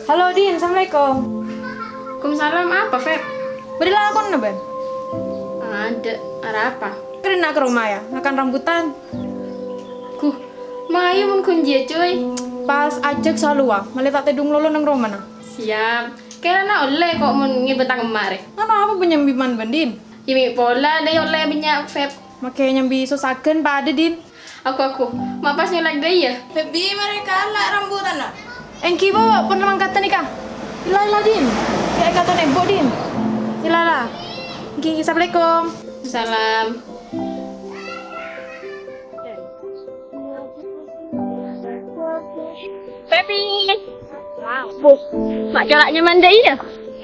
Halo Din, Assalamualaikum. Waalaikumsalam, apa Feb? Beri lakon na Ben? Ada apa? Keren nak ke rumah ya, makan rambutan. Kuh, mayu mun kunci cuy. Pas ajak salua, malah tak tedung lolo nang rumah na. Siap. Kira na oleh kok mun ngibetang emare. Ano apa penyambiman Ben Din? Imi pola deh oleh banyak Feb. Makanya nyambi sosaken pa ada Din. Aku, mapas nyolek deh ya. Febi mereka lah rambutan na. Engki bo, pun namang kata nikah. Ilala Din. Kayak kata nebo Din. Ilala. Engki, Assalamualaikum. Salam. Pepi. Bu, mak jaraknya mandai ya?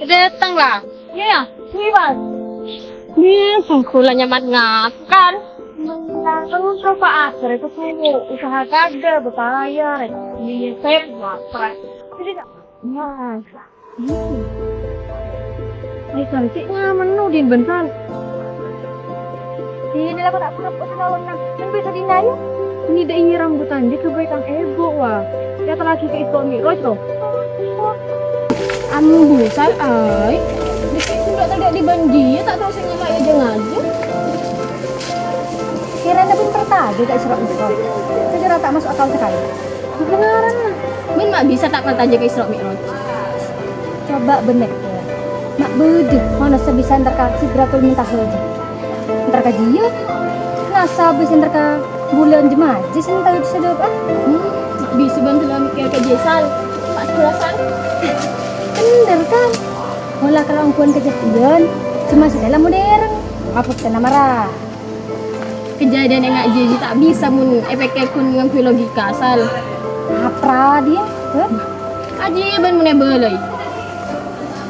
Datang lah. Ya, ini bang. Ini sengkulan nyaman ngakan. Terus apa akhir itu tuh usaha kada berbayar. Ini saya lapar. Jadi tak. Mas. Ini cantiknya menu Din bentar. Ini lah tak pernah tahun nang. Kan bisa dinaya. Ini dai rambutan di kebaikan ego wah. Ya telah ke Isra Mi'raj loh. Anu busal ai. Dikit sudah tidak dibanji tak tahu sing ngelak aja ngaji. Kiranya pun pertadi tak Isra Mi'raj. Sejarah tak masuk akal sekali. Kebenaran lah. Min mak bisa tak pertanya ke Isra Mi'raj. Coba bener ya. Mak bedeh mana sebisa antar ka Sidratul Muntaha aja. Antar ka dia. Nasa bisa antar ka bulan jemaah. Jadi tahu sedap ah. Mak bisa bantu lah mikir ke Jesal. Mak sekulasan. Bener kan? Mula kerangkuan kejadian cuma segala modern. Apa kena marah? Kejadian yang ngaji tak bisa mun efeknya kun dengan logika asal. Apa dia? Aji ban mun belai.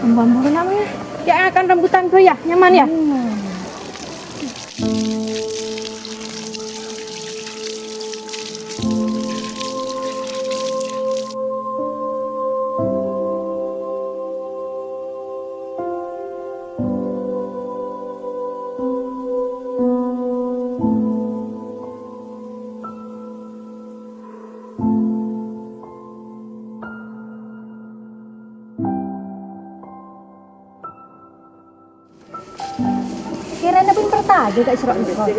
Bambu namanya. Ya akan rambutan tuh ya, nyaman ya. Kiranya pun pertadi tak Isra Mi'raj.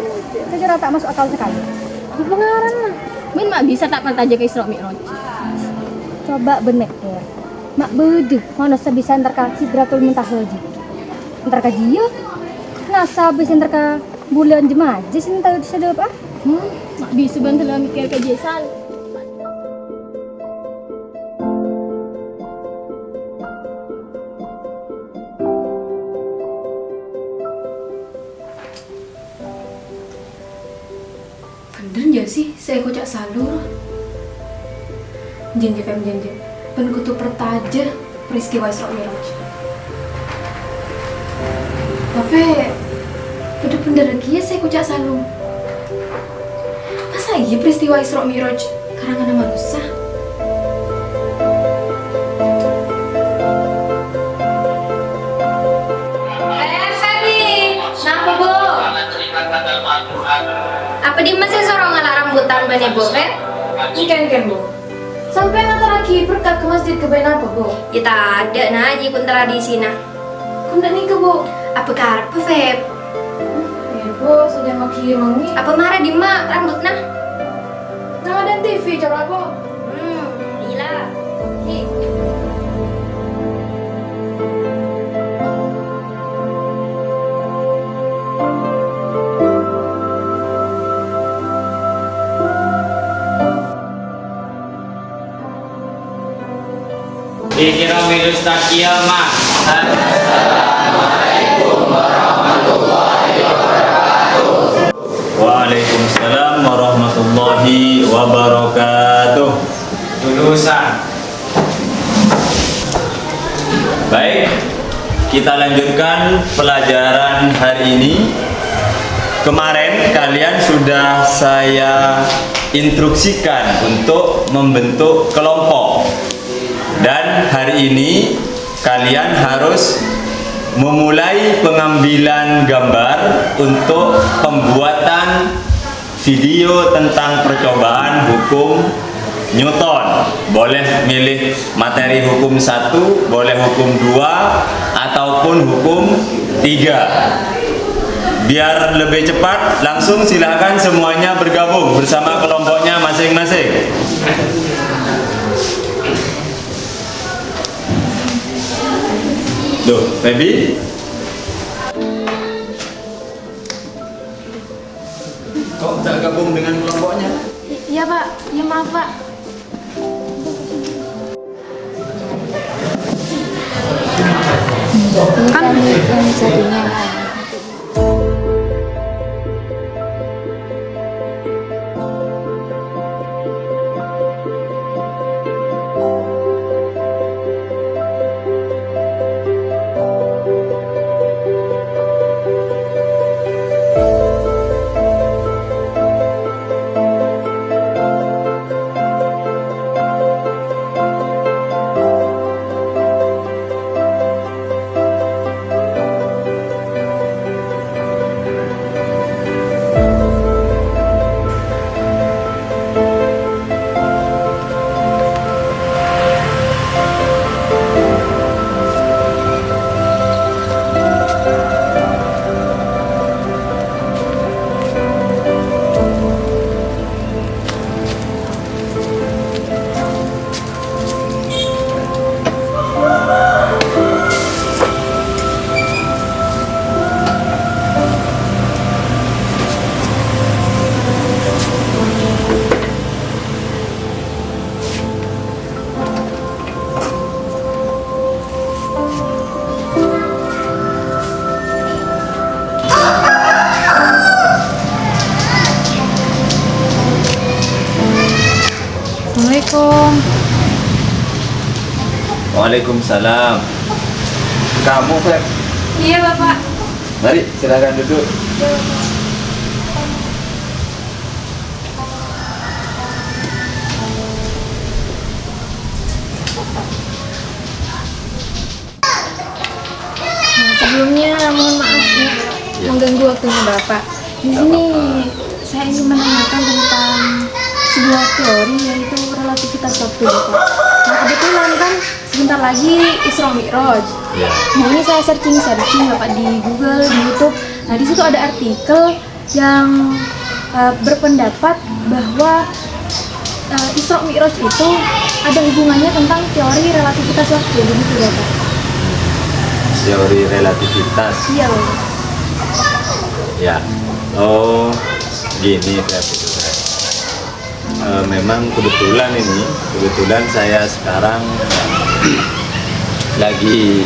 Sejarah tak masuk akal sekali. Kebenaran lah. Min mak bisa tak pertanya ke Isra Mi'raj. Coba bener ya. Mak bedeh mana sebisa antar ka Sidratul Muntaha aja. Antar ka dia. Nasa bisa antar ka bulan jemaah. Jadi tahu sedap ah. Mak bisa bantu lah mikir ke Jesal. Bener ya sih, saya kocak salur. Janji Fem, janji. Ben kutu pertaja peristiwa Isra Mi'raj. Tapi bener-bener lagi ya saya kocak salur. Masa iya peristiwa Isra Mi'raj karangan manusia? Apa di masih sorong ala rambutan bane bo Feb? Ikan bu. Sampai nanti lagi berkat ke masjid ke bayan apa bu? Ya tak ada nah aji pun tradisi nah. Kunda nih ke bu. Apa karep Feb? Ya bu, sudah mau kirim nih. Apa marah di mak rambut nah? Nah ada TV cara bu. Gila. Nih. Dikira virus tak kiamat. Waalaikumsalam warahmatullahi wabarakatuh. Lulusan. Baik, kita lanjutkan pelajaran hari ini. Kemarin kalian sudah saya instruksikan untuk membentuk kelompok. Dan hari ini kalian harus memulai pengambilan gambar untuk pembuatan video tentang percobaan hukum Newton. boleh milih materi hukum 1, boleh hukum 2, ataupun hukum 3. Biar lebih cepat, langsung silakan semuanya bergabung bersama kelompoknya masing-masing. Loh, Feby? Kok tak gabung dengan kelompoknya? Iya Pak, ya maaf Pak. Kan yang satunya. Assalamualaikum. Waalaikumsalam. Kamu, Feb? Iya Bapak. Mari, silakan duduk. Sebelumnya mohon maaf ya, mengganggu waktunya Bapak. Di sini saya ingin menanyakan tentang sebuah teori yaitu relativitas waktu Bapak. Nah kebetulan kan sebentar lagi Isra Mi'raj. Ya. Nah ini saya searching Bapak di Google, di YouTube. Nah di situ ada artikel yang berpendapat bahwa Isra Mi'raj itu ada hubungannya tentang teori relativitas waktu, begitu Bapak? Teori relativitas. Iya Bapak. Ya. Oh, gini, Feb. Memang kebetulan saya sekarang lagi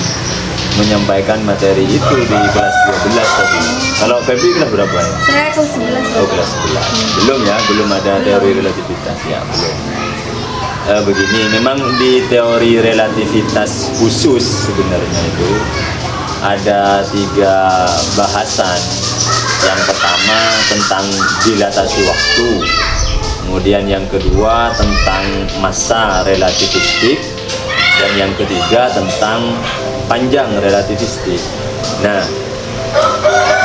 menyampaikan materi itu di kelas 12 tadi. Kalau Feby kelas berapa ya? Saya kelas 11 Oh, kelas 11. Belum ya, belum ada teori relativitas ya, belum. Begini, memang di teori relativitas khusus sebenarnya itu ada 3 bahasan. Yang pertama tentang dilatasi waktu, kemudian yang kedua tentang massa relativistik, dan yang ketiga tentang panjang relativistik. Nah,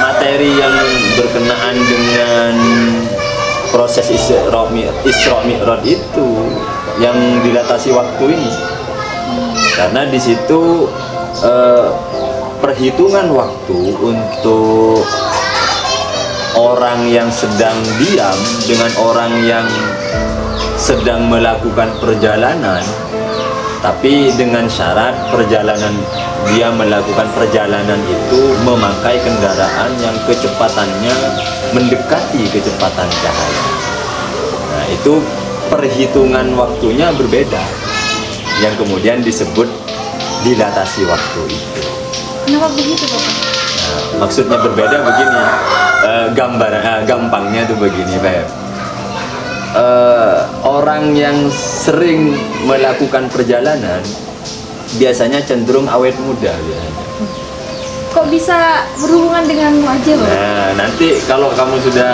materi yang berkenaan dengan proses Isra Mi'raj itu yang dilatasi waktu ini, karena di situ perhitungan waktu untuk orang yang sedang diam dengan orang yang sedang melakukan perjalanan, tapi dengan syarat dia melakukan perjalanan itu memakai kendaraan yang kecepatannya mendekati kecepatan cahaya. Nah, itu perhitungan waktunya berbeda, yang kemudian disebut dilatasi waktu itu. Kenapa begitu Bapak? Nah, maksudnya berbeda begini, gampangnya tuh begini, Feb. Orang yang sering melakukan perjalanan biasanya cenderung awet muda biasanya. Kok bisa berhubungan dengan wajah Bapak? Nah, nanti kalau kamu sudah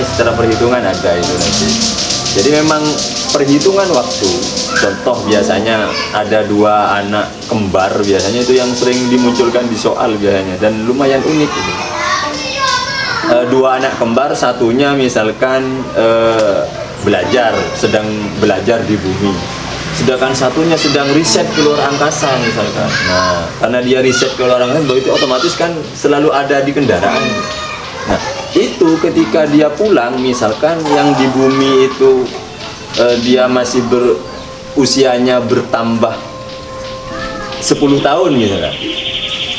secara perhitungan ada itu nanti. Jadi memang perhitungan waktu, contoh biasanya ada 2 anak kembar, biasanya itu yang sering dimunculkan di soal biasanya, dan lumayan unik ini. 2 anak kembar, satunya misalkan sedang belajar di bumi. Sedangkan satunya sedang riset keluar angkasa misalkan. Nah, karena dia riset keluar angkasa, begitu otomatis kan selalu ada di kendaraan. Nah, itu ketika dia pulang, misalkan yang di bumi itu dia masih usianya bertambah 10 tahun misalkan.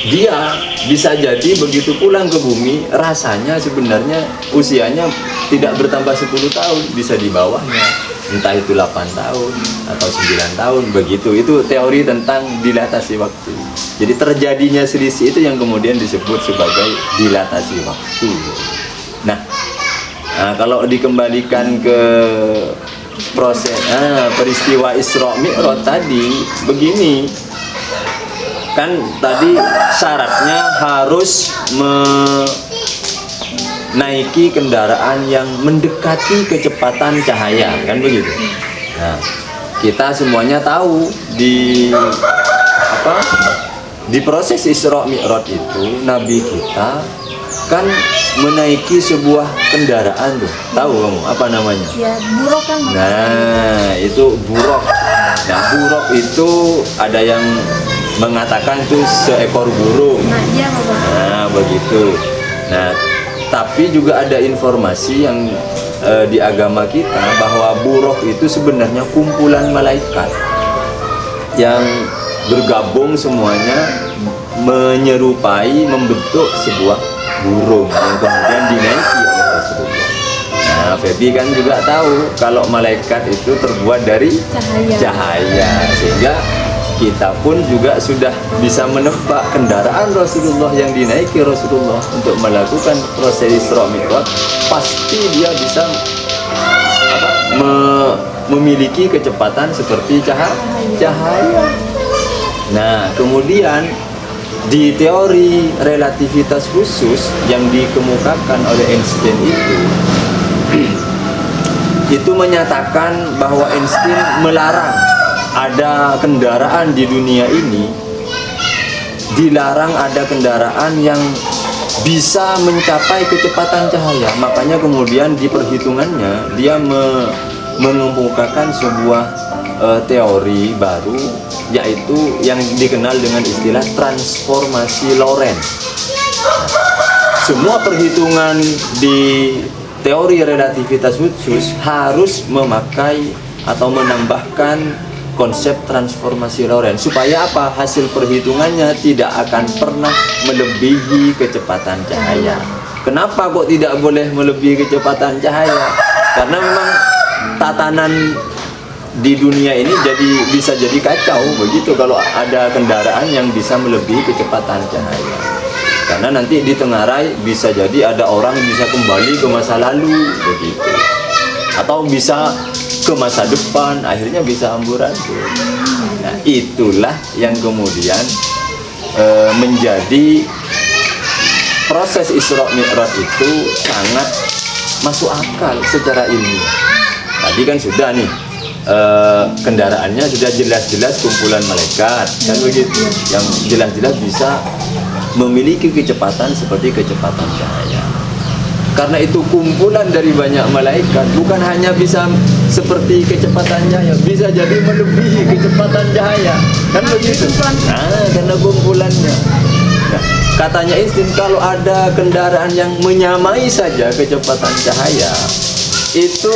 Dia bisa jadi begitu pulang ke bumi, rasanya sebenarnya usianya tidak bertambah 10 tahun, bisa di bawahnya. Entah itu 8 tahun atau 9 tahun, begitu. Itu teori tentang dilatasi waktu. Jadi terjadinya selisih itu yang kemudian disebut sebagai dilatasi waktu. Nah, kalau dikembalikan ke proses peristiwa Isra Mi'raj tadi, begini. Kan tadi syaratnya harus menaiki kendaraan yang mendekati kecepatan cahaya, kan begitu. Nah, kita semuanya tahu di proses Isra Mi'raj itu Nabi kita kan menaiki sebuah kendaraan tuh. Tahu kamu apa namanya? Ya, buruk kan. Nah, itu buruk. Nah, buruk itu ada yang mengatakan itu seekor burung. Nah, iya Bapak. Nah, begitu. Nah, tapi juga ada informasi yang di agama kita bahwa buruk itu sebenarnya kumpulan malaikat yang bergabung semuanya menyerupai, membentuk sebuah burung yang kemudian dinaiki oleh Rasulullah. Nah, Feby kan juga tahu kalau malaikat itu terbuat dari cahaya, sehingga kita pun juga sudah bisa menebak kendaraan Rasulullah yang dinaiki Rasulullah untuk melakukan proses Isra Mi'raj. Pasti dia bisa memiliki kecepatan seperti cahaya. Nah, kemudian di teori relativitas khusus yang dikemukakan oleh Einstein itu menyatakan bahwa Einstein melarang ada kendaraan di dunia ini, dilarang ada kendaraan yang bisa mencapai kecepatan cahaya. Makanya kemudian di perhitungannya dia mengemukakan sebuah teori baru, yaitu yang dikenal dengan istilah transformasi Lorentz. Semua perhitungan di teori relativitas khusus harus memakai atau menambahkan konsep transformasi Lorentz, supaya apa? Hasil perhitungannya tidak akan pernah melebihi kecepatan cahaya. Kenapa kok tidak boleh melebihi kecepatan cahaya? Karena memang tatanan di dunia ini bisa jadi kacau begitu kalau ada kendaraan yang bisa melebihi kecepatan cahaya. Karena nanti di tengah rai bisa jadi ada orang bisa kembali ke masa lalu begitu, atau bisa ke masa depan, akhirnya bisa amburadul. Nah, itulah yang kemudian menjadi proses Isra Mi'raj itu sangat masuk akal secara ilmiah. Tadi kan sudah nih kendaraannya sudah jelas-jelas kumpulan malaikat, kan begitu, yang jelas-jelas bisa memiliki kecepatan seperti kecepatan cahaya. Karena itu kumpulan dari banyak malaikat, bukan hanya bisa seperti kecepatan cahaya, bisa jadi melebihi kecepatan cahaya, kan begitu. Nah, karena kumpulannya. Nah, katanya Einstein, kalau ada kendaraan yang menyamai saja kecepatan cahaya, itu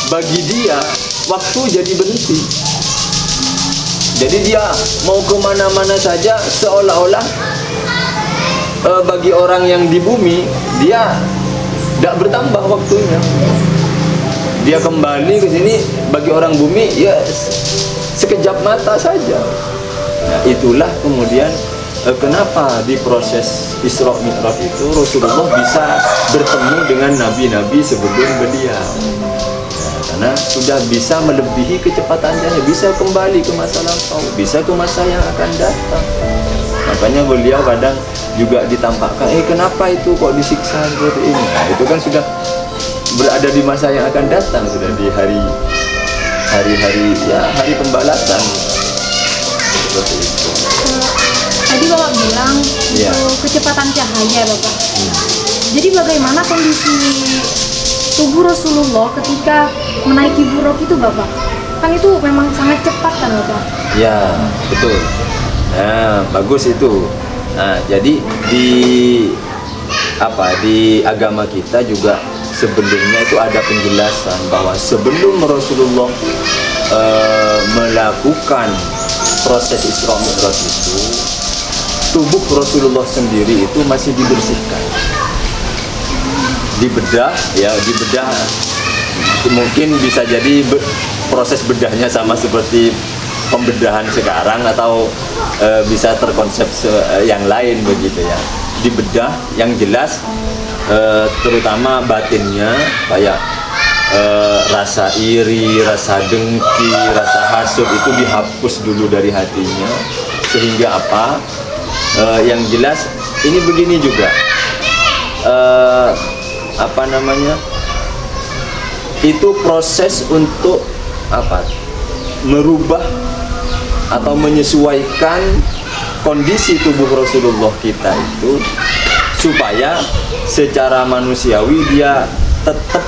bagi dia waktu jadi berhenti. Jadi dia mau kemana-mana saja seolah-olah bagi orang yang di bumi dia tidak bertambah waktunya. Dia kembali ke sini, bagi orang bumi ya sekejap mata saja. Nah, itulah kemudian kenapa di proses Isra Mi'raj itu Rasulullah bisa bertemu dengan nabi-nabi sebelum beliau. Nah, karena sudah bisa melebihi kecepatannya, bisa kembali ke masa lampau, bisa ke masa yang akan datang. Makanya beliau kadang juga ditampakkan, kenapa itu kok disiksa seperti ini? Nah, itu kan sudah berada di masa yang akan datang, sudah di hari pembalasan seperti itu. Tadi Bapak bilang itu kecepatan cahaya, Bapak. Jadi bagaimana kondisi tubuh Rasulullah ketika menaiki buruk itu Bapak? Kan itu memang sangat cepat kan Bapak? Ya, betul. Nah, bagus itu. Nah, jadi di agama kita juga sebelumnya itu ada penjelasan bahwa sebelum Rasulullah melakukan proses Isra Mi'raj itu, tubuh Rasulullah sendiri itu masih dibersihkan, dibedah. Mungkin bisa jadi proses bedahnya sama seperti pembedahan sekarang atau bisa terkonsep yang lain begitu ya. Dibedah yang jelas, terutama batinnya kayak rasa iri, rasa dengki, rasa hasud itu dihapus dulu dari hatinya, sehingga apa? Yang jelas ini begini juga, itu proses untuk merubah atau menyesuaikan kondisi tubuh Rasulullah kita itu supaya secara manusiawi dia tetap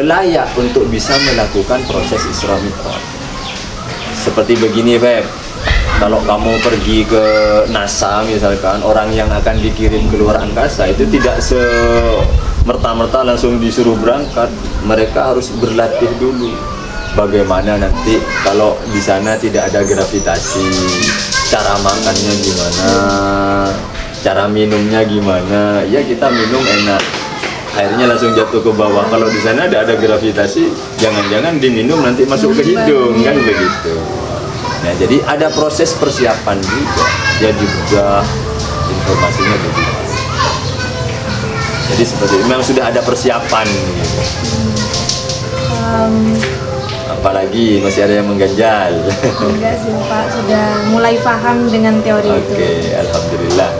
layak untuk bisa melakukan proses Isra Mi'raj. Seperti begini Feb, kalau kamu pergi ke NASA misalkan, orang yang akan dikirim ke luar angkasa itu tidak merta-merta langsung disuruh berangkat. Mereka harus berlatih dulu bagaimana nanti kalau di sana tidak ada gravitasi, cara makannya gimana, cara minumnya gimana. Ya kita minum enak, airnya langsung jatuh ke bawah. Kalau di sana ada gravitasi, jangan-jangan diminum nanti masuk ke hidung, kan begitu. Nah, jadi ada proses persiapan juga. Jadi juga informasinya begitu. Jadi seperti itu, memang sudah ada persiapan gitu. Apalagi masih ada yang mengganjal. Enggak sih Pak, sudah mulai paham dengan teori itu. Oke, alhamdulillah.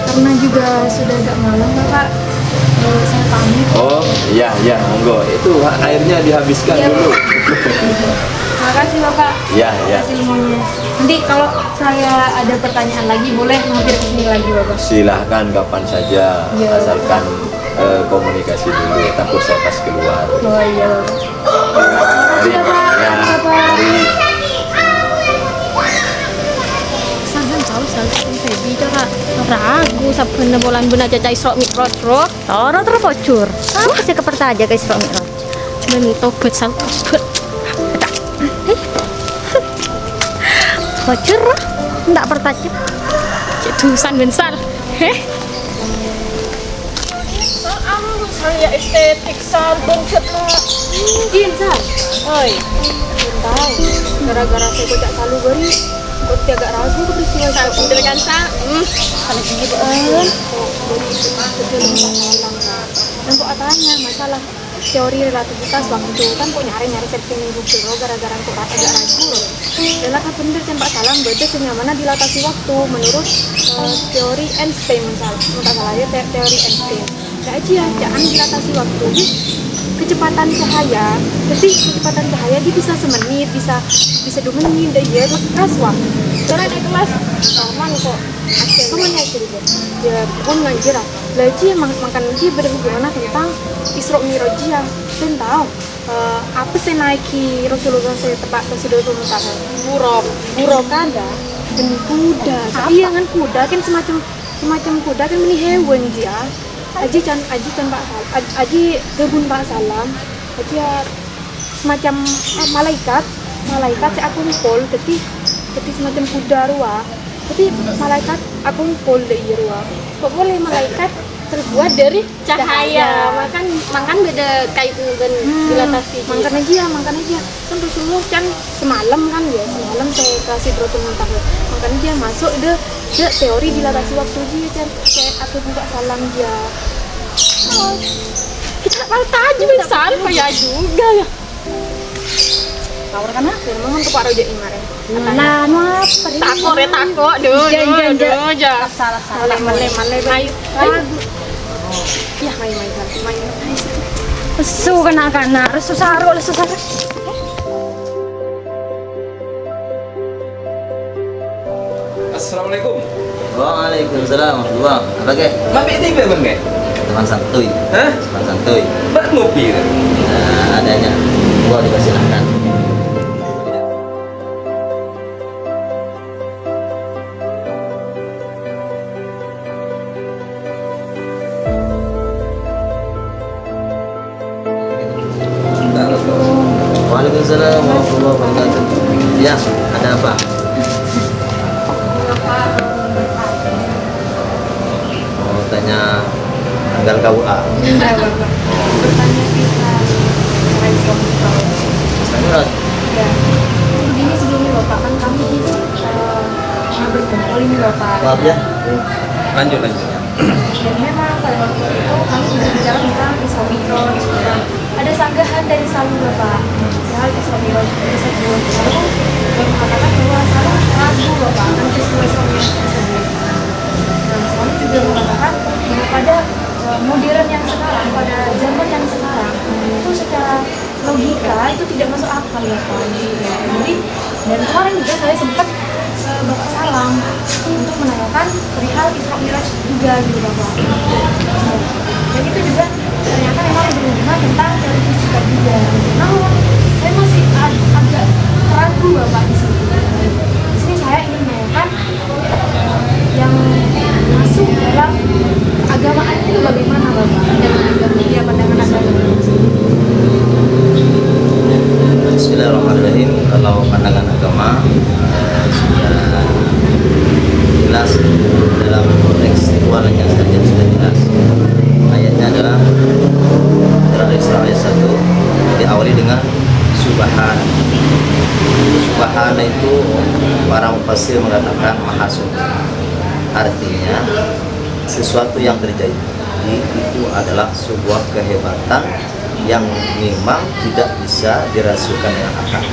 Karena juga sudah agak malam Bapak, saya pamit. Oh iya monggo, itu airnya dihabiskan Iya, dulu. Terima kasih Bapak. Ya. Atas ilmunya. Nanti kalau saya ada pertanyaan lagi boleh mampir ke sini lagi Bapak. Silahkan kapan saja, Iya. asalkan komunikasi dulu, takut saya pas keluar. Oh iya Bapak. Mari, ya, mari. Sangan tahu salahkan Febi cara ragu sabun bolan benar caca Isra Mi'raj roh. Toro terpocur. Apa sih keperta aja ke Isra Mi'raj? Bentuk betsal tobat. Bocor, enggak pertajam. Cetusan bensal. Saya estetik sal bongcet lah. Mungkin, Sal. Oi, Tahu, gara-gara saya bocah salu beri, kok agak ragu ke peristiwa sal pinter kan sal. Kalau gigi dan kok tanya masalah teori relativitas waktu kan kok nyari setting Google gara-gara kok agak ragu. Adalah kan bener kan Pak Salam berarti senyamana dilatasi waktu menurut teori Einstein misalnya, tak salah ya teori Einstein. Gak aja, jangan dilatasi waktu. Kecepatan cahaya, jadi kecepatan cahaya dia bisa semenit, bisa 2 menit, dan dia keras wah. Karena di kelas aman kok. Kamu ngajar ya, pun ngajar. Lagi makan dia berhubungan tentang Isra Mi'raj ya. Saya tahu apa sih naiki Rasulullah saya tepat ke Sidratul Muntaha. Buruk ada dan kuda. Iya kan kuda kan semacam kuda kan ini hewan dia. Aji Pak Salam, Aji kebun Pak Salam, Aji semacam malaikat saya kumpul, jadi semacam kuda ruah, tapi malaikat aku kumpul dari ruah. Kok boleh malaikat terbuat dari cahaya, makan beda kait dengan dilatasi. Makan aja, kan Rasulullah kan semalam saya kasih Sidratul Muntaha, makan aja masuk dia teori dilatasi waktu dia kan, kayak aku buka salam dia. Kita malah tahu bensal kayak juga ya. Kawar kan ah, memang ke Pak Roja Imare. Nah, apa? Tako, duh, ja. Salah. Male. Ayo. Ya, main. Su kanak-kanak, susah. Assalamualaikum. Waalaikumsalam warahmatullahi wabarakatuh. Mampir TV bang ke? teman santuy. Hah? Teman santuy. Mbak ngopi kan? Nah, adanya. Gua dipersilahkan. Waalaikumsalam warahmatullahi wabarakatuh. Ya, ada apa? Mau tanya tanggal KUA. Enggak, Bapak. Bertanya kita terkait suami kau. Sangat. Ya, begini sebelumnya Bapak, kan kami pernah berkumpul ini Bapak. Maaf ya. Lanjut. Dan memang pada waktu itu kami berbicara tentang Isra Mi'raj. Ada sanggahan dari Salu Bapak. Hal Isra Mi'raj tersebut. Lalu yang mengatakan bahwa Salu ragu Bapak akan peristiwa Isra Mi'raj tersebut. Nah, Salu juga mengatakan bahwa pada modern yang sekarang, pada zaman yang sekarang, itu secara logika itu tidak masuk akal Bapak. Ya, jadi dan kemarin juga saya sempat Bapak salam untuk menanyakan perihal Isra Mi'raj juga gitu Bapak. Dan itu juga ternyata memang berhubungan tentang teori fisika juga. Namun saya masih agak ragu Bapak di sini. Di sini saya ingin menanyakan yang masuk dalam keagamaan itu bagaimana Bapak? Dan pandangan agama. Bismillahirrahmanirrahim. Kalau pandangan agama sudah jelas dalam konteks tekstualnya saja sudah jelas. Ayatnya adalah surah Al-Isra ayat 1 diawali dengan subhan. Subhan itu para mufassir mengatakan maha suci. Artinya sesuatu yang terjadi itu adalah sebuah kehebatan yang memang tidak bisa dirasukan dengan akal.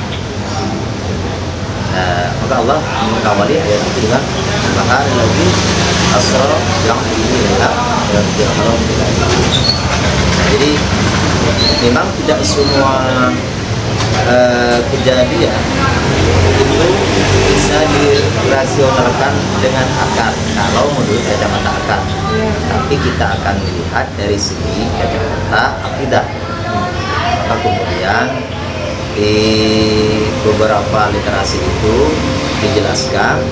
Maka Allah mengawali ayat itu dengan subhanalladzi asra yang diminta dan dirahmati. Jadi memang tidak semua kejadian itu bisa dirasionalkan dengan akal kalau menurut kacamata akal. Tapi kita akan melihat dari segi kacamata akidah. Maka kemudian di beberapa literasi itu dijelaskan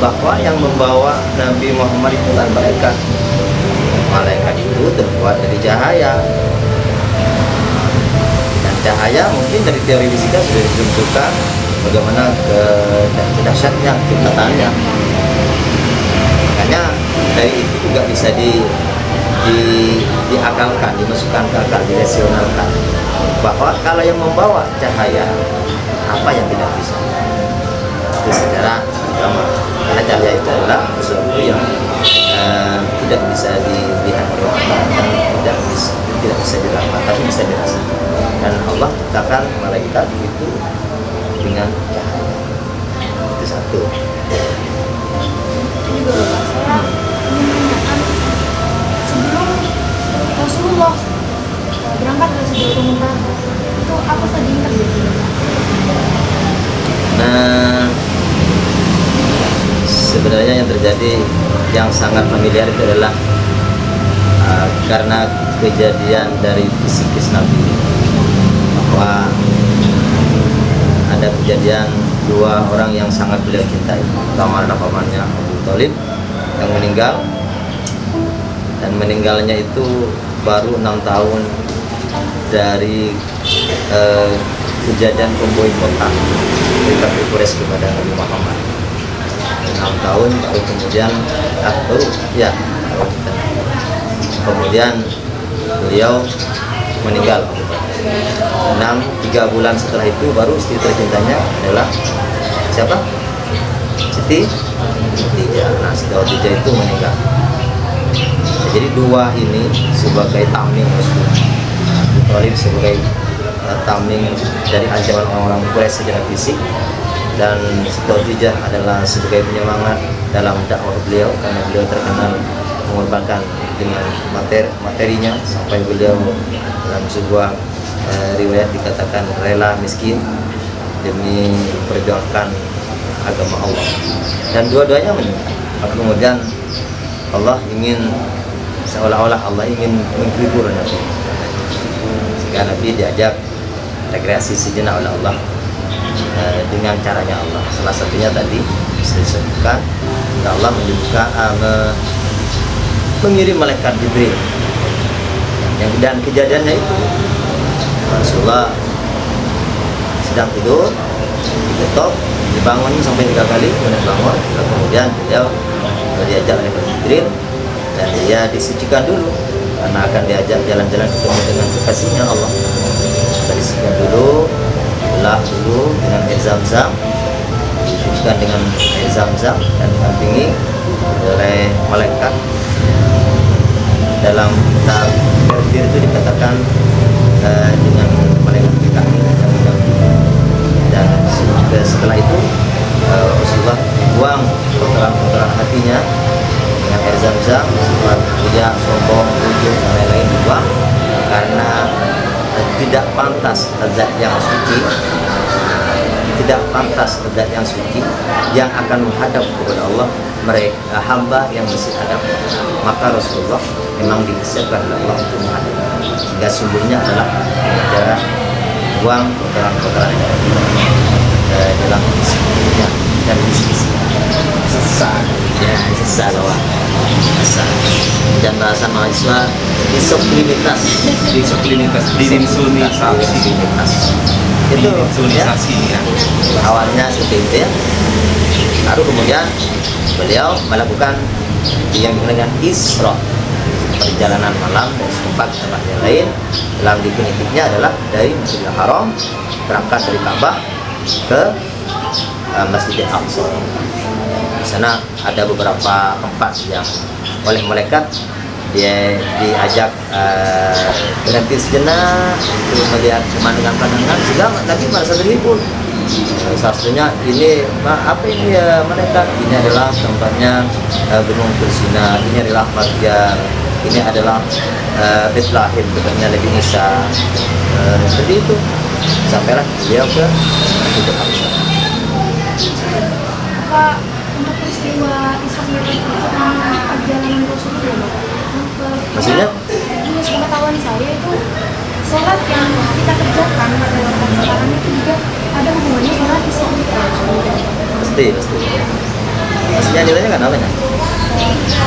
bahwa yang membawa Nabi Muhammad itu kan malaikat. Malaikat itu terbuat dari cahaya. Dan cahaya mungkin dari teori fisika sudah ditentukan bagaimana kedahsyatnya ciptaannya. Makanya dari itu juga bisa diakalkan, dimasukkan ke akal, dirasionalkan bahwa kalau yang membawa cahaya apa yang tidak bisa itu secara agama, karena cahaya itu adalah sesuatu yang tidak bisa dilihat oleh mata dan tidak bisa diraba, tapi bisa dirasakan. Dan Allah ciptakan malaikat itu dengan cahaya. Itu satu. Ini juga Bapak, saya ingin menanyakan sebelum Rasulullah berangkat ke Sidratul Muntaha itu apa saja yang terjadi Bapak? Nah, sebenarnya yang terjadi yang sangat familiar itu adalah karena kejadian dari fisikis Nabi, bahwa ada kejadian dua orang yang sangat beliau cintai. Pertama adalah pamannya Abu Thalib yang meninggal, dan meninggalnya itu baru 6 tahun dari kejadian pemboikotan dari kafir Quraisy kepada Nabi Muhammad. 6 tahun baru kemudian kemudian beliau meninggal. 3 bulan setelah itu baru istri tercintanya adalah siapa? Siti Khadijah. Nah, Siti Khadijah itu meninggal. Nah, jadi dua ini sebagai tameng Rasul, Abu Thalib sebagai tameng dari ancaman orang-orang Quraisy secara fisik, dan Siti Khadijah adalah sebagai penyemangat dalam dakwah beliau, karena beliau terkenal mengorbankan dengan materinya sampai beliau dalam sebuah riwayat dikatakan rela miskin demi memperjuangkan agama Allah, dan dua-duanya meninggal. Maka kemudian Allah ingin seolah-olah Allah ingin menghibur Nabi, sehingga Nabi diajak rekreasi sejenak oleh Allah dengan caranya Allah. Salah satunya tadi bisa disebutkan Allah mengirim malaikat Jibril. Dan kejadiannya itu Rasulullah sedang tidur, diketok, dibangun sampai 3 kali, kemudian bangun, kemudian beliau diajak oleh Jibril dan dia disucikan dulu karena akan diajak jalan-jalan ketemu dengan kekasihnya Allah. Kita disucikan dulu, belah dulu dengan air Zam-Zam, disucikan dengan air Zam-Zam dan didampingi oleh malaikat. Dalam kitab Al-Fir itu dikatakan dengan malaikat PKI dan setelah itu Rasulullah buang kotoran-kotoran hatinya dengan air Zam-Zam, dia sombong, ujung dan lain-lain dibuang karena tidak pantas zat yang suci, tidak pantas zat yang suci yang akan menghadap kepada Allah, mereka hamba yang bersih adab. Maka Rasulullah memang dipersiapkan oleh Allah untuk menghadap, sehingga sumbernya adalah cara buang kotoran-kotoran dalam sisinya dan sisi sesat bawah dan bahasan mahasiswa disoklinitas itu ya, awalnya seperti itu ya. Lalu kemudian beliau melakukan yang dengan Isra, perjalanan malam dari tempat yang lain. Dalam definitifnya adalah dari Masjidil Haram berangkat dari Ka'bah ke Masjidil Aqsa. Di sana ada beberapa tempat yang oleh malaikat dia diajak berhenti sejenak untuk melihat pemandangan pandangan sehingga Nabi merasa terhibur. Salah satunya ini apa ini ya malaikat, ini adalah tempatnya Gunung Tursina, ini adalah Maryam, ini adalah Bethlehem, tempatnya Nabi Isa. Seperti itu sampailah beliau ke Masjidil Aqsa. Apa untuk peristiwa Isra Mi'raj itu perjalanan Rasulullah? Maksudnya? Ini sepengetahuan saya itu sholat yang kita kerjakan pada waktu sekarang itu juga ada hubungannya sholat Isra Mi'raj. Pasti. Maksudnya nilainya kan apa ya?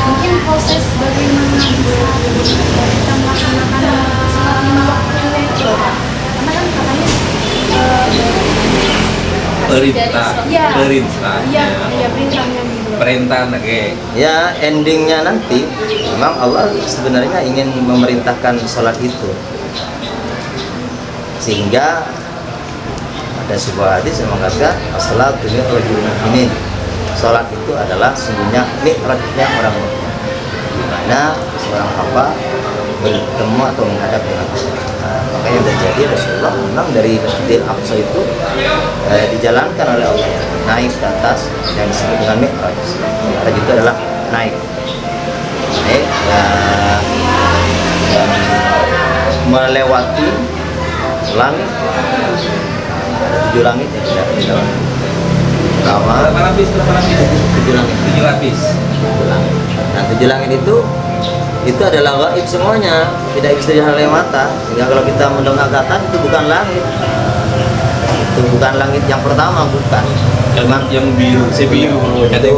Mungkin proses bagaimana bisa kita melaksanakan sholat 5 waktu itu, karena kan katanya perintahnya gitu. Perintah kayak Ya endingnya nanti memang Allah sebenarnya ingin memerintahkan sholat itu, sehingga ada sebuah hadis yang mengatakan as-salatu mi'rajul mu'minin, sholat itu adalah sungguhnya mi'rajnya orang mukmin, di mana seorang hamba bertemu atau menghadap dengan Allah. Makanya terjadi Rasulullah memang dari Masjidil Aqsa itu dijalankan oleh Allah naik ke atas yang disebut dengan mi'raj. Mi'raj itu adalah naik melewati langit. Ada 7 langit yang tidak dilewati. Pertama, 7 langit. 7 langit. Nah 7 langit itu adalah gaib semuanya, tidak bisa dilihat oleh mata. Sehingga kalau kita mendengar kata itu bukan langit, itu bukan langit yang pertama, bukan. yang biru, sebiru, ada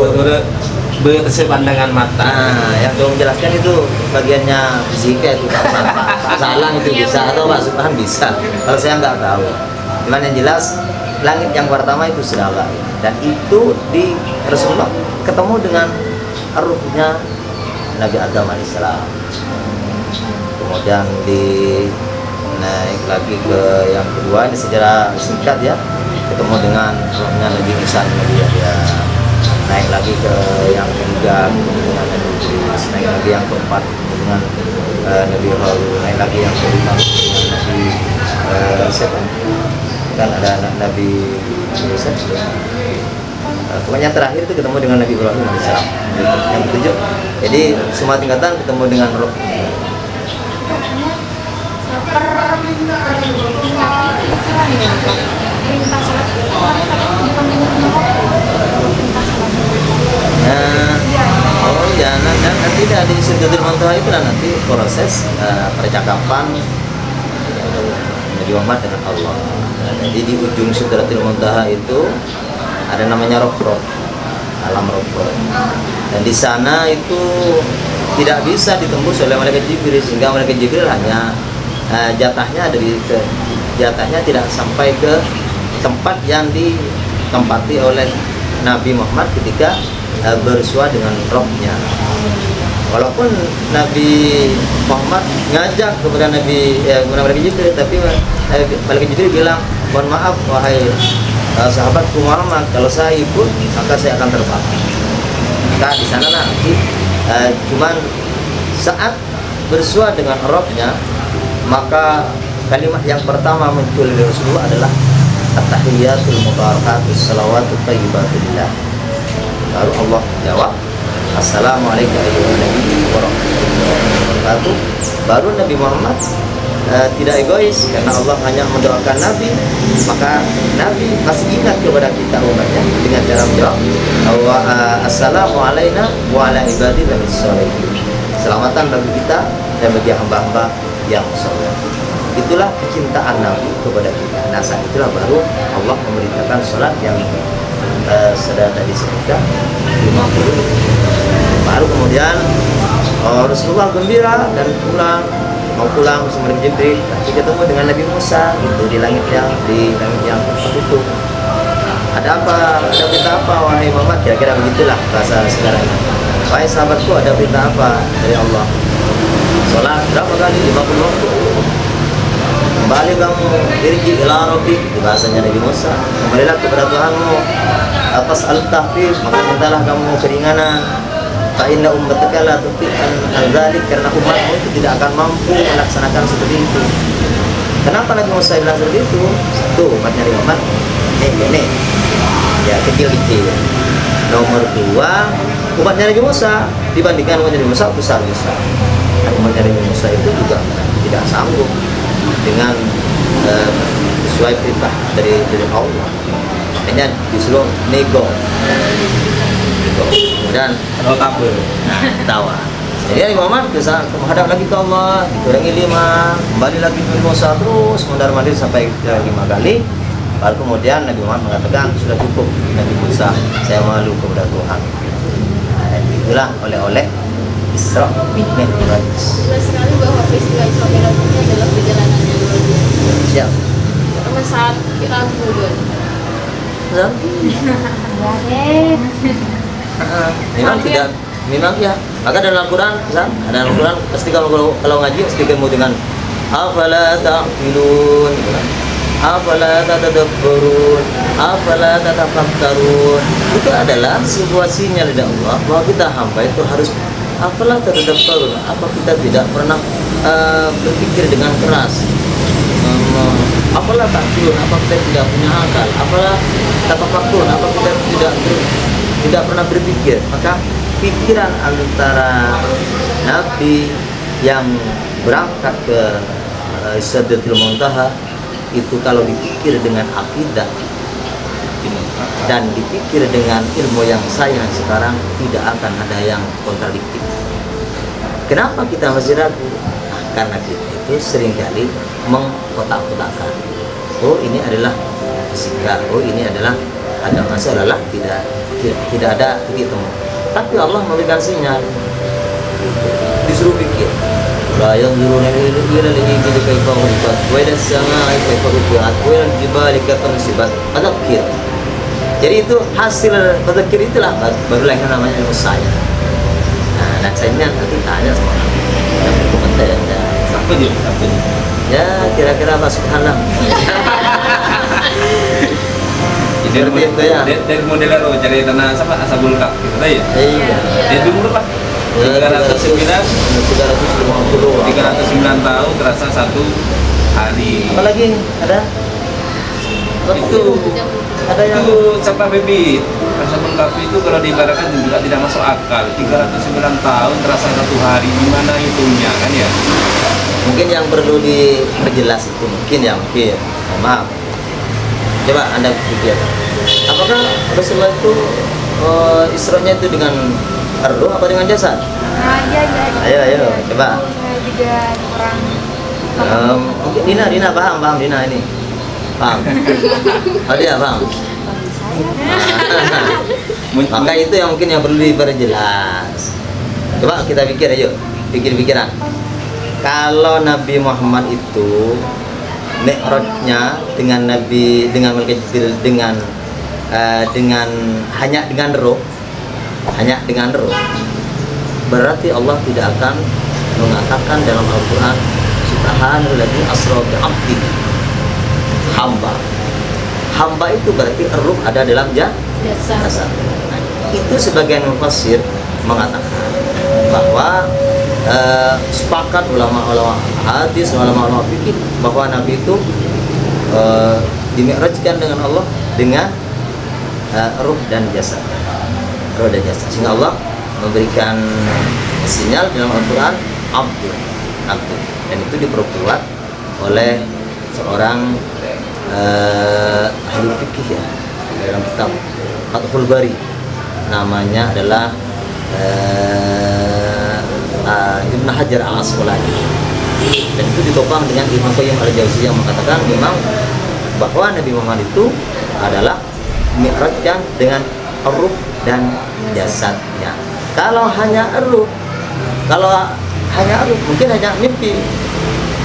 bersepandangan mata. Nah, yang tolong menjelaskan itu bagiannya fisika itu Pak Salang itu bisa atau Pak Subhan bisa. Kalau saya nggak tahu. Cuman yang jelas langit yang pertama itu sudah gaib, dan itu di Rasulullah ketemu dengan ruhnya Nabi Adam alaihissalam. Kemudian naik lagi ke yang kedua, ini sejarah singkat ya, ketemu dengan rohnya Nabi Isa, Nabi Yahya. Naik lagi ke yang ketiga, ketemu dengan Nabi Idris. Naik lagi yang keempat, ketemu dengan Nabi Harun. Naik lagi yang kelima, ketemu dengan Nabi siapa? Kan ada Nabi Yusuf. Pokoknya terakhir itu ketemu dengan Nabi Ibrahim alaihissalam. Yang ketujuh. Jadi semua tingkatan ketemu dengan roh. Nah, oh ya, nanti dah di Sidratul Muntaha itu lah nanti proses percakapan Nabi Muhammad dengan Allah. Nah, jadi di ujung Sidratul Muntaha itu ada namanya Rofrof, alam Rofrof. Dan di sana itu tidak bisa ditembus oleh malaikat Jibril, sehingga malaikat Jibril hanya jatahnya jatahnya tidak sampai ke tempat yang ditempati oleh Nabi Muhammad ketika bersua dengan rohnya. Walaupun Nabi Muhammad ngajak kepada Malaikat Jibril, tapi Malaikat Jibril bilang, mohon maaf wahai sahabatku Muhammad, kalau saya ikut maka saya akan terbang. Maka di sana nanti cuman saat bersua dengan rohnya, maka kalimat yang pertama muncul dari Rasulullah adalah at-tahiyyatul mubarakatus salawatut thayyibatulillah. Lalu Allah jawab, assalamualaikum warahmatullahi wabarakatuh. Baru Nabi Muhammad tidak egois, karena Allah hanya mendoakan Nabi, maka Nabi masih ingat kepada kita umatnya dengan cara menjawab assalamualaikum wa ala ibadillahi sholihin. Selamatan bagi kita dan bagi hamba-hamba yang soleh. Itulah kecintaan Nabi kepada kita. Nah, saat itulah baru Allah memerintahkan sholat yang sudah tadi sebutkan 50. Baru kemudian Rasulullah gembira dan mau pulang bersama Nabi Jibril. Nanti ketemu dengan Nabi Musa itu di langit yang tertutup. Ada apa? Ada perintah apa wahai Muhammad? Kira-kira begitulah bahasa sekarang. Wahai sahabatku, ada perintah apa dari Allah? Sholat berapa kali? 50 waktu. Kembali kamu irji ila rabbik, di bahasanya Nabi Musa, kembalilah kepada Tuhanmu. Atas al-tahfif, maka mintalah kamu keringanan. Fa inna ummataka la tuti'an al-dzalik, karena umatmu itu tidak akan mampu melaksanakan seperti itu. Kenapa Nabi Musa bilang seperti itu? Satu, umatnya Nabi Muhammad ini ya kecil-kecil. Nomor dua, umatnya Nabi Musa dibandingkan umatnya Nabi Musa besar-besar. Dan umatnya Nabi Musa itu juga tidak sanggup dengan sesuai perintah dari Allah. Makanya disuruh nego. Kemudian tawa. Jadi Nabi Muhammad menghadap lagi ke Allah, dikurangi 5, kembali lagi ke Musa, terus mondar-mandir sampai 5 kali. Baru kemudian Nabi Muhammad mengatakan, sudah cukup Nabi Musa, saya malu kepada Tuhan. Nah, dan itulah oleh-oleh Isra Mi'raj. Jelas sekali bahwa peristiwa Isra Mi'raj ini adalah perjalanan yang luar biasa. Siap. Karena saat kita kemudian memang ya. Maka dalam Al-Quran, ada Al-Quran pasti kalau ngaji pasti kamu dengan afala ta'qilun, afala tatadabbarun, afala tatafakkarun. Itu adalah sebuah sinyal dari Allah bahwa kita hamba itu harus afala tatadabbarun. Apa kita tidak pernah berpikir dengan keras? Apalah ta'qilun, apa kita tidak punya akal? Apalah tatafakkurun, apa kita tidak pernah berpikir? Maka pikiran antara Nabi yang berangkat ke Sidratul Muntaha itu kalau dipikir dengan akidah dan dipikir dengan ilmu yang sains sekarang, tidak akan ada yang kontradiktif. Kenapa kita masih ragu? Karena kita itu seringkali mengkotak-kotakan. Oh, ini adalah fisika, oh ini adalah agama, seolah-olah tidak ada titik temu. Tapi Allah memberikan sinyal, disuruh pikir. La yanzuruna ila al-ibli kayfa khuliqat wa ila as-samaa'i kayfa rufi'at wa ila al-jibali kayfa nusibat. Fadzakir. Jadi itu hasil fadzakir itulah barulah yang namanya ilmu sains. Nah, dan sainnya nanti tanya sama yang berkompeten ya. Apa dia? Ya, kira-kira apa subhanallah. Jadi Seperti itu ya. dari model lo cari tanah sama asabul kaf gitu ya. Iya. Dari dulu berapa? 309 tahun terasa 1 hari. Apalagi ada? Itu ada yang itu siapa baby? Asabul kaf itu kalau diibaratkan juga tidak masuk akal. 309 tahun terasa 1 hari, gimana hitungnya kan ya? mungkin yang perlu diperjelas itu mungkin maaf, coba Anda pikir apakah Rasulullah itu Isra-nya itu dengan ruh apa dengan jasad? Ayo coba juga kurang Mungkin Dina paham Dina ini paham. Oh dia paham. Maka itu yang mungkin yang perlu diperjelas. Coba kita pikir ayo, pikir-pikiran. Kalau Nabi Muhammad itu mi'rajnya dengan Malaikat Jibril dengan hanya dengan roh, berarti Allah tidak akan mengatakan dalam Al-Quran Subhanalladzi asra bi 'abdi, hamba itu berarti ruh ada dalam jasad. Nah, itu sebagian mufassir mengatakan bahwa sepakat ulama-ulama hadis, ulama-ulama fikih bahwa Nabi itu dimi'rajkan dengan Allah dengan ruh dan jasad, sehingga Allah memberikan sinyal dalam Al-Quran abdu, dan itu diperkuat oleh seorang ahli fikih ya dalam kitab Fathul Bari, namanya adalah Ibnu Hajar Al-Asqalani, dan itu ditopang dengan Ibnu Qayyim Al-Jauziyah yang mengatakan memang bahwa Nabi Muhammad itu adalah mi'rajkan dengan ruh dan jasadnya. Kalau hanya ruh mungkin hanya mimpi.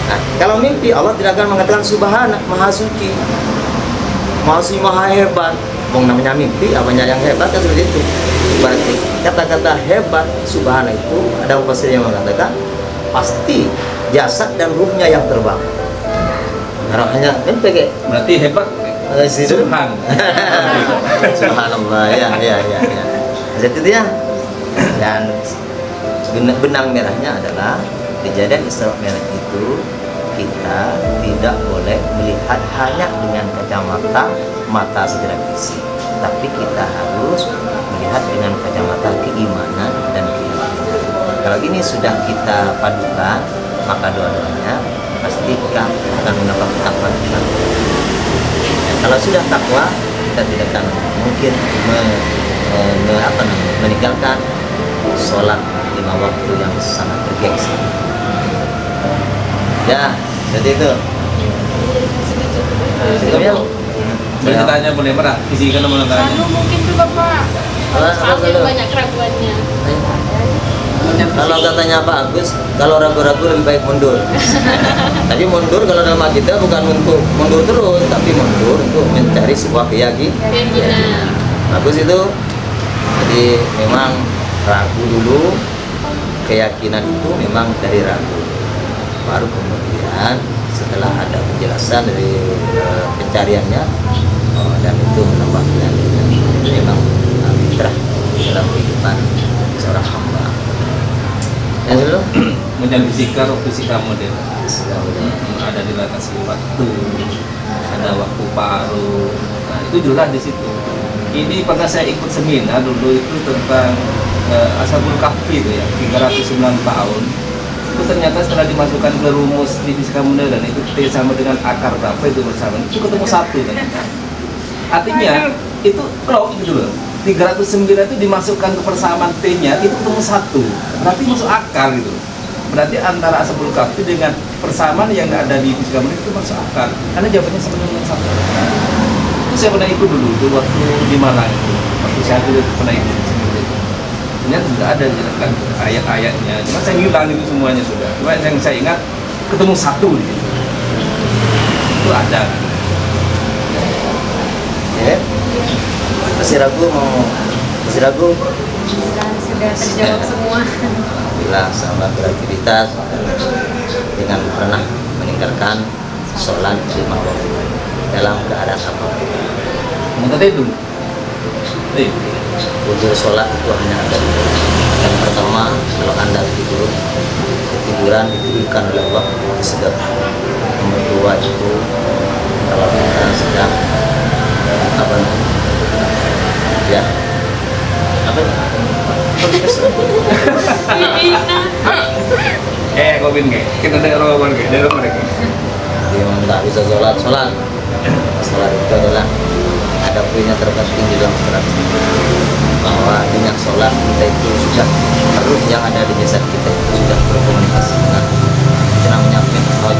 Nah, kalau mimpi Allah tidak akan mengatakan subhana, maha suci, maha hebat. Wong namanya mimpi, apanya yang hebat kan seperti itu. Berarti kata-kata hebat subhana itu ada mufassir yang mengatakan pasti jasad dan ruhnya yang terbang. Kalau hanya mimpi Berarti hebat. Subhan. Subhanallah, ya. Jadi itu ya. Dan benang merahnya adalah kejadian Isra Mi'raj itu kita tidak boleh melihat hanya dengan kacamata mata secara fisik, tapi kita harus melihat dengan kacamata keimanan dan keyakinan. Kalau ini sudah kita padukan, maka dua-duanya pasti kita akan mendapat takwa kita. Kalau sudah takwa, kita tidak akan mungkin meninggalkan sholat 5 waktu yang sangat bergengsi. Ya, jadi itu. Boleh tanya, boleh merah. Isikan nomor tanya. Mungkin tuh Bapak. Sambil banyak keraguannya. Kalau katanya Pak Agus, kalau ragu-ragu lebih baik mundur. Tapi mundur kalau dalam kita bukan untuk mundur terus, tapi mundur untuk mencari sebuah keyakinan. Bagus itu. Jadi memang ragu dulu, keyakinan itu memang dari ragu. Baru kemudian setelah ada penjelasan dari pencariannya, dan itu menambah keyakinan. Itu memang fitrah dalam kehidupan seorang hamba. Ya dulu Menjadi fisika modern. Ada dilatasi waktu, ada waktu paruh. Nah, itu jelas di situ. Ini pernah saya ikut seminar dulu itu tentang Ashabul Kahfi itu ya, 309 tahun. Itu ternyata setelah dimasukkan ke rumus di fisika modern itu T sama dengan akar berapa itu bersama, itu ketemu 1 ternyata. Artinya itu klop gitu loh. 309 itu dimasukkan ke persamaan T-nya itu ketemu 1, berarti masuk akal gitu. Berarti antara Ashabul Kahfi dengan persamaan yang ada di fisika modern itu masuk akal, karena jawabannya sama dengan 1. Itu saya pernah ikut dulu itu waktu di Malang itu, waktu saya dulu pernah ikut. Ternyata sudah ada dijelaskan ayat-ayatnya, cuma saya hilang itu semuanya sudah. Cuma yang saya ingat ketemu 1 di situ. Itu ada. ya. Masih ragu? Sudah terjawab semua. Bila sama beraktivitas dengan pernah meninggalkan sholat 5 waktu dalam keadaan apapun. Mau itu? Wujud sholat itu hanya ada dua. Yang pertama, kalau Anda tidur, ketiduran ditidurkan oleh Allah sedap. Nomor 2 itu kalau kita sedang apa namanya? Ya. Apa? Kau bin kita dari rumah mereka. Jadi memang nggak bisa sholat. Sholat itu adalah ada poin yang terpenting di dalam sholat, bahwa dengan sholat kita itu sudah ruh yang ada di jasad kita itu sudah berkomunikasi dengan Oh